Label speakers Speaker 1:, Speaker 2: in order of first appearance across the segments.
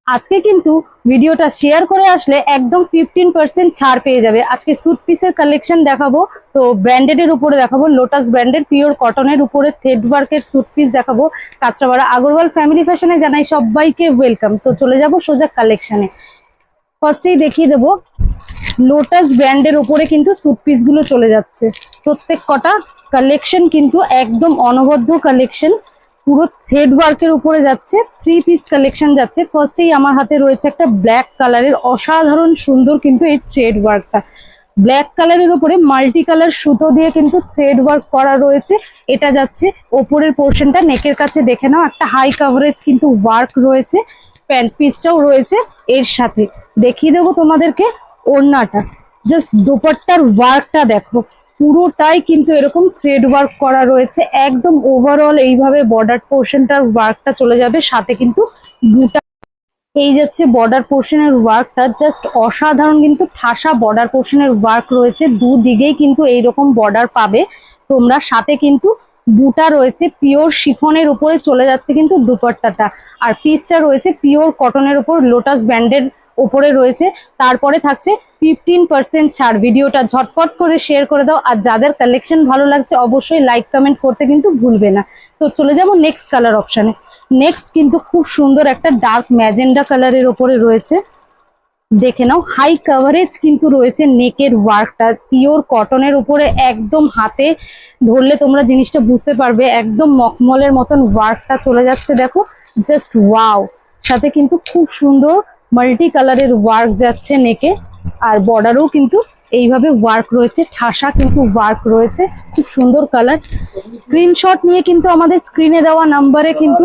Speaker 1: আজকে কিন্তু ভিডিওটা শেয়ার করে আসলে একদম 15% ছাড় পেয়ে যাবে। আজকে স্যুট পিসের কালেকশন দেখাবো, তো ব্র্যান্ডেড এর উপরে দেখাবো, লোটাস ব্র্যান্ডেড পিওর কটনের উপরে থ্রেড ওয়ার্কের স্যুট পিস দেখাবো। কাঁচরাপাড়া আগরওয়াল ফ্যামিলি ফ্যাশনে জানাই সবাইকে ওয়েলকাম। তো চলে যাব সোজা কালেকশনে। ফার্স্টেই দেখিয়ে দেবো লোটাস ব্র্যান্ডের উপরে কিন্তু স্যুট পিস গুলো চলে যাচ্ছে। প্রত্যেক কটা কালেকশন কিন্তু একদম অনবদ্য কালেকশন, পুরো থ্রেড ওয়ার্কের উপরে যাচ্ছে, 3 পিস কালেকশন যাচ্ছে। ফার্স্টেই আমার হাতে রয়েছে একটা ব্ল্যাক কালারের অসাধারণ সুন্দর কিন্তু এই থ্রেড ওয়ার্কটা। ব্ল্যাক কালারের উপরে মাল্টি কালার সুতো দিয়ে কিন্তু থ্রেড ওয়ার্ক করা রয়েছে। এটা যাচ্ছে ওপরের পোর্শনটা, নেকের কাছে দেখে নাও একটা হাই কভারেজ কিন্তু ওয়ার্ক রয়েছে। প্যান্ট পিসটাও রয়েছে এর সাথে। দেখিয়ে দেবো তোমাদেরকে ওড়নাটা, জাস্ট দোপাট্টার ওয়ার্কটা দেখো, পুরোটাই কিন্তু এরকম থ্রেড ওয়ার্ক করা রয়েছে। একদম ওভারঅল এইভাবে বর্ডার পোর্শনটার ওয়ার্কটা চলে যাবে, সাথে কিন্তু দুটা এই যাচ্ছে বর্ডার পোর্শনের ওয়ার্কটা, জাস্ট অসাধারণ কিন্তু ঠাসা বর্ডার পোর্শনের ওয়ার্ক রয়েছে। দুদিকেই কিন্তু এইরকম বর্ডার পাবে তোমরা, সাথে কিন্তু বুটা রয়েছে পিওর শিফনের উপরে চলে যাচ্ছে কিন্তু দুপাট্টাটা। আর পিসটা রয়েছে পিওর কটনের উপর লোটাস ব্যান্ডের উপরে রয়েছে। তারপরে থাকছে 15% ছাড়। ভিডিওটা ঝটপট করে শেয়ার করে দাও, আর যাদের কালেকশন ভালো লাগছে অবশ্যই লাইক কমেন্ট করতে কিন্তু ভুলবে না। তো চলে যাব নেক্সট কালার অপশনে। নেক্সট কিন্তু খুব সুন্দর একটা ডার্ক ম্যাজেন্ডা কালারের ওপরে রয়েছে, দেখে নাও হাই কভারেজ কিন্তু রয়েছে। নেকের ওয়ার্কটা পিওর কটনের উপরে, একদম হাতে ধরলে তোমরা জিনিসটা বুঝতে পারবে, একদম মখমলের মতন ওয়ার্কটা চলে যাচ্ছে দেখো, জাস্ট ওয়াও। সাথে কিন্তু খুব সুন্দর মাল্টি কালারের ওয়ার্ক যাচ্ছে নেকে, আর বর্ডারও কিন্তু এইভাবে ওয়ার্ক রয়েছে, ঠাসা কিন্তু ওয়ার্ক রয়েছে, খুব সুন্দর কালার। স্ক্রিনশট নিয়ে কিন্তু আমাদের স্ক্রিনে দেওয়া নাম্বারে কিন্তু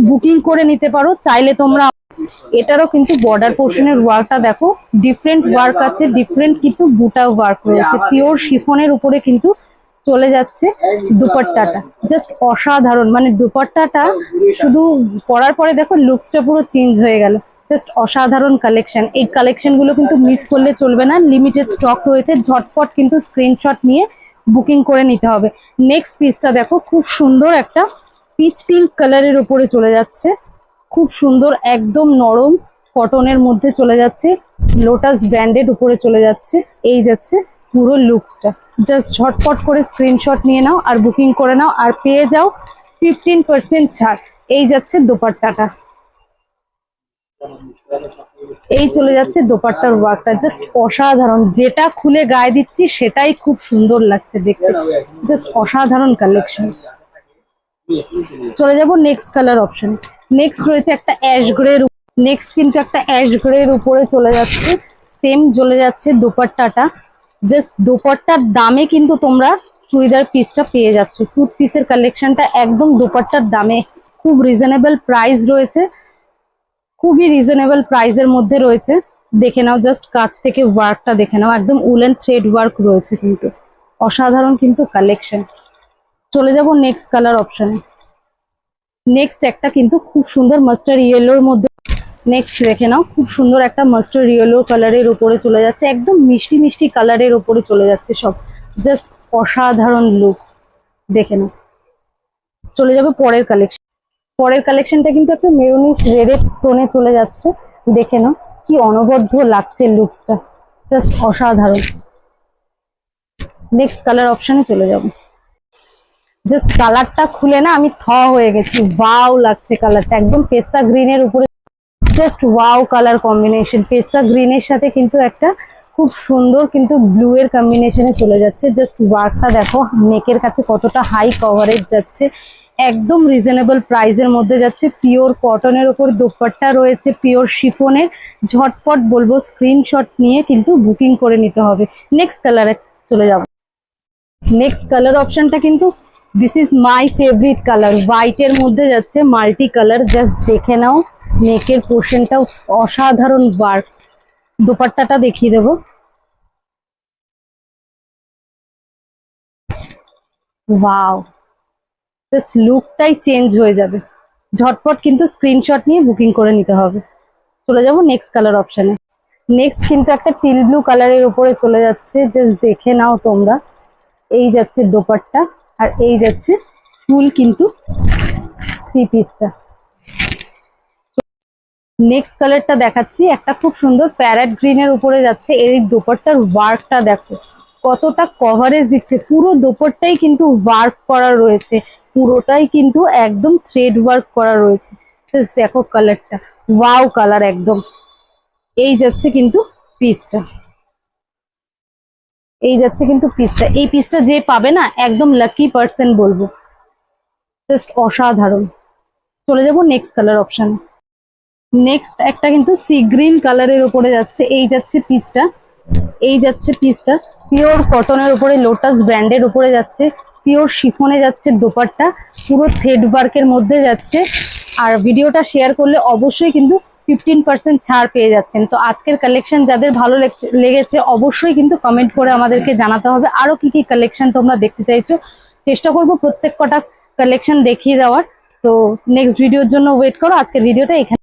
Speaker 1: বুকিং করে নিতে পারো চাইলে তোমরা। এটারও কিন্তু বর্ডার পোর্শনের ওয়ার্কটা দেখো, ডিফারেন্ট ওয়ার্ক আছে, ডিফারেন্ট কিন্তু বুটা ওয়ার্ক রয়েছে। পিওর শিফনের উপরে কিন্তু চলে যাচ্ছে দুপাট্টাটা, জাস্ট অসাধারণ। মানে দুপাট্টাটা শুধু পরার পরে দেখো লুকসটা পুরো চেঞ্জ হয়ে গেল, জাস্ট অসাধারণ কালেকশন। এই কালেকশন গুলো কিন্তু মিস করলে চলবে না, লিমিটেড স্টক রয়েছে, ঝটপট কিন্তু স্ক্রিনশট নিয়ে বুকিং করে নিতে হবে। নেক্সট পিসটা দেখো, খুব সুন্দর একটা পিচ পিঙ্ক কালারের উপরে চলে যাচ্ছে, খুব সুন্দর একদম নরম কটনের মধ্যে চলে যাচ্ছে, লোটাস ব্র্যান্ডেড উপরে চলে যাচ্ছে। এই যাচ্ছে পুরো লুকসটা, জাস্ট ঝটপট করে স্ক্রিনশট নিয়ে নাও আর বুকিং করে নাও, আর পেয়ে যাও 15% ছাড়। এই যাচ্ছে দোপাট্টাটা, এই চলে যাচ্ছে দোপাট্টার ওয়ার্কটা, জাস্ট অসাধারণ। যেটা খুলে গায়ে দিচ্ছি সেটাই খুব সুন্দর লাগছে দেখতে, জাস্ট অসাধারণ কালেকশন। চলে যাব নেক্সট কালার অপশন। নেক্সট রয়েছে একটা অ্যাশ গ্রের, নেক্সট কিন্তু একটা অ্যাশ গ্রের উপরে চলে যাচ্ছে, সেম চলে যাচ্ছে দোপাট্টাটা। জাস্ট দোপাট্টার দামে কিন্তু তোমরা চুড়িদার পিসটা পেয়ে যাচ্ছ। স্যুট পিসের কালেকশনটা একদম দোপাট্টার দামে, খুব রিজনেবল প্রাইস রয়েছে, খুবই রিজনেবল প্রাইসের মধ্যে রয়েছে। দেখে নাও, জাস্ট কাছ থেকে ওয়ার্কটা দেখে নাও, একদম উলেন থ্রেড ওয়ার্ক রয়েছে কিন্তু, অসাধারণ কিন্তু কালেকশন। চলে যাব নেক্সট কালার অপশনে। নেক্সট একটা কিন্তু খুব সুন্দর মাস্টার্ড ইয়েলোর মধ্যে, নেক্সট দেখে নাও খুব সুন্দর একটা মাস্টার্ড ইয়েলো কালারের উপরে চলে যাচ্ছে, একদম মিষ্টি মিষ্টি কালারের উপরে চলে যাচ্ছে সব, জাস্ট অসাধারণ লুকস। দেখে নাও। চলে যাবে পরের কালেকশন। পরের কালেকশনটা কিন্তু একটা মেরুনিশ রেডের টোনে চলে যাচ্ছে, দেখে নাও কি অনবদ্য লাগছে লুকসটা, জাস্ট অসাধারণ। নেক্সট কালার অপশনে চলে যাব। জাস্ট কালারটা খুলে না আমি থ হয়ে গেছি, ওয়াও লাগছে কালারটা, একদম পেস্তা গ্রিনের উপরে, জাস্ট ওয়াও কালার কম্বিনেশন। পেস্তা গ্রিনের সাথে কিন্তু একটা খুব সুন্দর কিন্তু ব্লু এর কম্বিনেশনে চলে যাচ্ছে। জাস্ট ওয়ার্কটা দেখো, নেকের কাছে কতটা হাই কভারেজ যাচ্ছে, একদম রিজনেবল প্রাইসের মধ্যে যাচ্ছে। পিওর কটনের উপর দোপাট্টা রয়েছে, পিওর শিফনের। ঝটপট বলবো স্ক্রিনশট নিয়ে কিন্তু বুকিং করে নিতে হবে। নেক্সট কালারে চলে যাব। নেক্সট কালার অপশনটা কিন্তু this is my favourite colour, হোয়াইটের মধ্যে যাচ্ছে মাল্টি কালার, জাস্ট দেখে নাও নেকের পোর্শনটাও অসাধারণ ওয়ার্ক। দোপাট্টাটা দেখিয়ে দেবো, ওয়াও, জাস্ট লুকটাই চেঞ্জ হয়ে যাবে। ঝটপট কিন্তু স্ক্রিনশট নিয়ে বুকিং করে নিতে হবে। চলে যাব নেক্সট কালার অপশনে। নেক্সট কিন্তু একটা টিল ব্লু কালারের উপরে চলে যাচ্ছে, জাস্ট দেখে নাও তোমরা। এই যাচ্ছে দোপাট্টা, আর এই যাচ্ছে ফুল কিন্তু থ্রি পিসটা। নেক্সট কালারটা দেখাচ্ছি, একটা খুব সুন্দর প্যারেট গ্রিনের উপরে যাচ্ছে। এর দোপাট্টার ওয়ার্কটা দেখো কতটা কভারেজ দিচ্ছে, পুরো দোপাট্টাই কিন্তু ওয়ার্ক করা রয়েছে, পুরোটাই কিন্তু একদম থ্রেড ওয়ার্ক করা রয়েছে। জাস্ট দেখো কালারটা, ওয়াও কালার একদম। এই যাচ্ছে কিন্তু পিসটা, এই যাচ্ছে কিন্তু পিসটা। এই পিসটা যে পাবে না একদম লাকি পার্সন বলবো, জাস্ট অসাধারণ। চলে যাবো নেক্সট কালার অপশন। নেক্সট একটা কিন্তু সি গ্রিন কালারের উপরে যাচ্ছে, এই যাচ্ছে পিসটা, এই যাচ্ছে পিসটা। পিওর কটনের উপরে লোটাস ব্র্যান্ডের উপরে যাচ্ছে, পিওর শিফনে যাচ্ছে দোপাট্টা, পুরো থ্রেড ওয়ার্কের মধ্যে যাচ্ছে। আর ভিডিওটা শেয়ার করলে অবশ্যই কিন্তু 15% ছাড় পেয়ে যাচ্ছেন। তো আজকের কালেকশন যাদের ভালো লেগেছে অবশ্যই কিন্তু কমেন্ট করে আমাদেরকে জানাতে হবে আরো কি কি কালেকশন তোমরা দেখতে চাইছো। চেষ্টা করবো প্রত্যেক কটা কালেকশন দেখিয়ে দেওয়ার। তো নেক্সট ভিডিওর জন্য ওয়েট করো। আজকের ভিডিওটা এখানে